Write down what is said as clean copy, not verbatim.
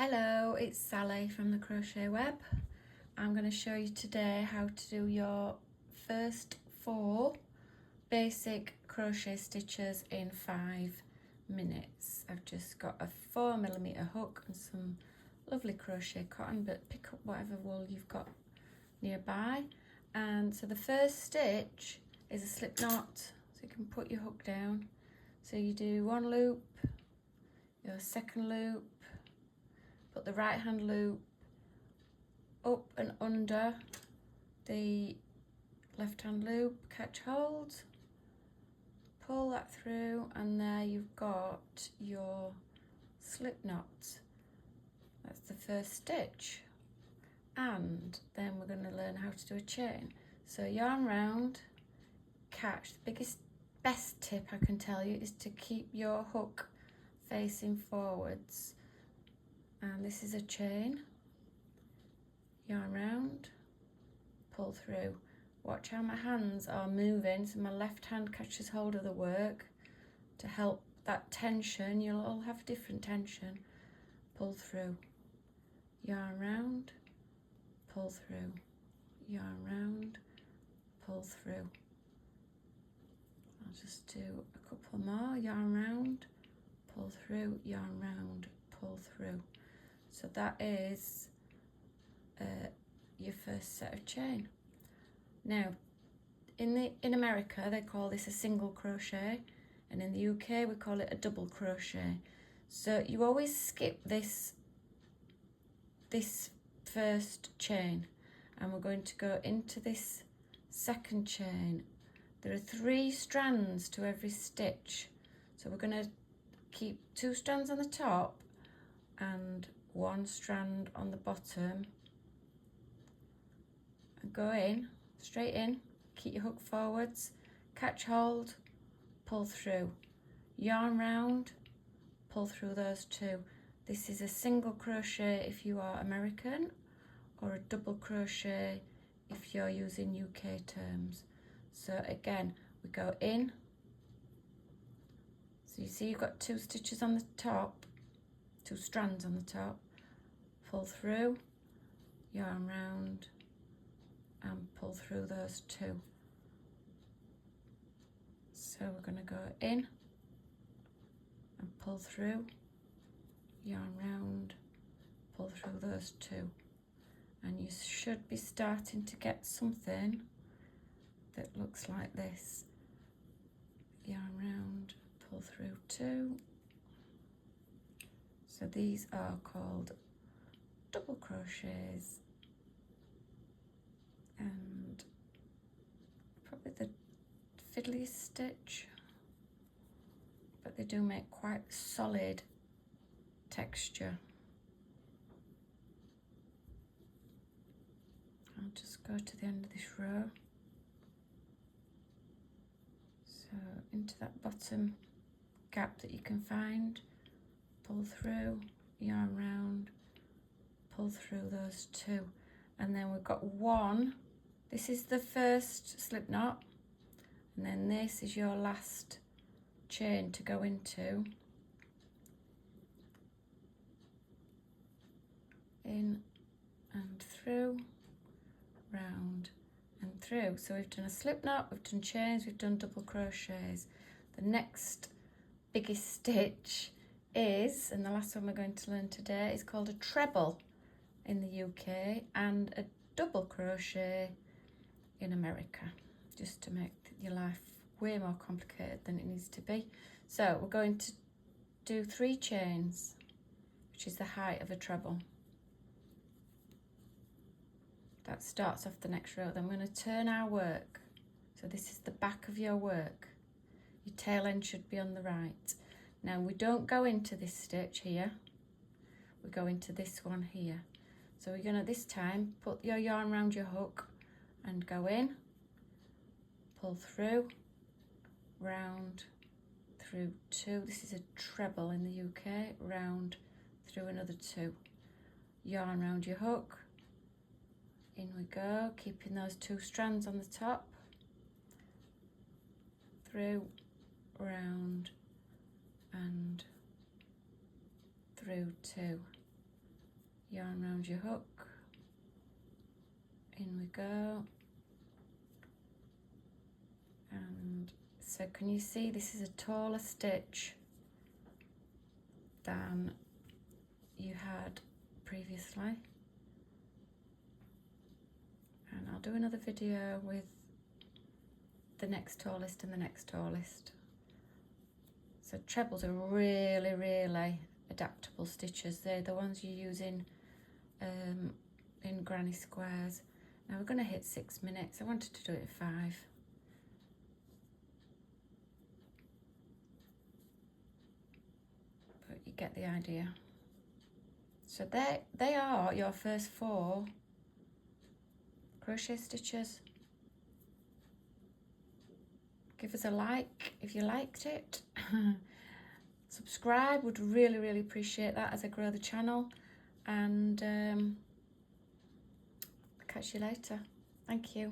Hello, it's Sally from the Crochet Web. I'm going to show you today how to do your first 4 basic crochet stitches in 5 minutes. I've just got a 4mm hook and some lovely crochet cotton, but pick up whatever wool you've got nearby. And so the first stitch is a slip knot, so you can put your hook down. So you do 1 loop, your second loop, put the right hand loop up and under the left hand loop, catch hold, pull that through, and there you've got your slip knot. That's the first stitch. And then we're going to learn how to do a chain. So yarn round, catch. The best tip I can tell you is to keep your hook facing forwards. And this is a chain, yarn round, pull through. Watch how my hands are moving, so my left hand catches hold of the work to help that tension. You'll all have different tension. Pull through, yarn round, pull through, yarn round, pull through. I'll just do a couple more, yarn round, pull through, yarn round, pull through. So that is your first set of chain. Now, in America they call this a single crochet, and in the UK we call it a double crochet. So you always skip this first chain, and we're going to go into this second chain. There are 3 strands to every stitch, so we're going to keep 2 strands on the top and 1 strand on the bottom, and go in, straight in, keep your hook forwards, catch hold, pull through, yarn round, pull through those 2. This is a single crochet if you are American, or a double crochet if you're using UK terms. So again, we go in, so you see you've got 2 stitches on the top, 2 strands on the top, pull through, yarn round, and pull through those 2. So we're going to go in and pull through, yarn round, pull through those 2, and you should be starting to get something that looks like this. Yarn round, pull through 2. So these are called double crochets, and probably the fiddliest stitch, but they do make quite solid texture. I'll just go to the end of this row, so into that bottom gap that you can find, pull through, yarn round, pull through those 2, and then we've got 1. This is the first slip knot, and then this is your last chain to go into. In and through, round and through. So we've done a slip knot, we've done chains, we've done double crochets. The next biggest stitch is, and the last one we're going to learn today, is called a treble in the UK and a double crochet in America, just to make your life way more complicated than it needs to be. So we're going to do 3 chains, which is the height of a treble. That starts off the next row. Then we're going to turn our work. So this is the back of your work. Your tail end should be on the right. Now we don't go into this stitch here, we go into this one here. So we're going to this time put your yarn around your hook and go in, pull through, round, through 2. This is a treble in the UK. Round, through another 2. Yarn around your hook, in we go, keeping those 2 strands on the top, through, round, and through 2. yarn around your hook, in we go. And so can you see this is a taller stitch than you had previously, and I'll do another video with the next tallest and the next tallest. So trebles are really, really adaptable stitches. They're the ones you use in granny squares. Now we're going to hit 6 minutes. I wanted to do it at 5. But you get the idea. So they are your first 4 crochet stitches. Give us a like if you liked it. Subscribe, would really, really appreciate that as I grow the channel. And catch you later. Thank you.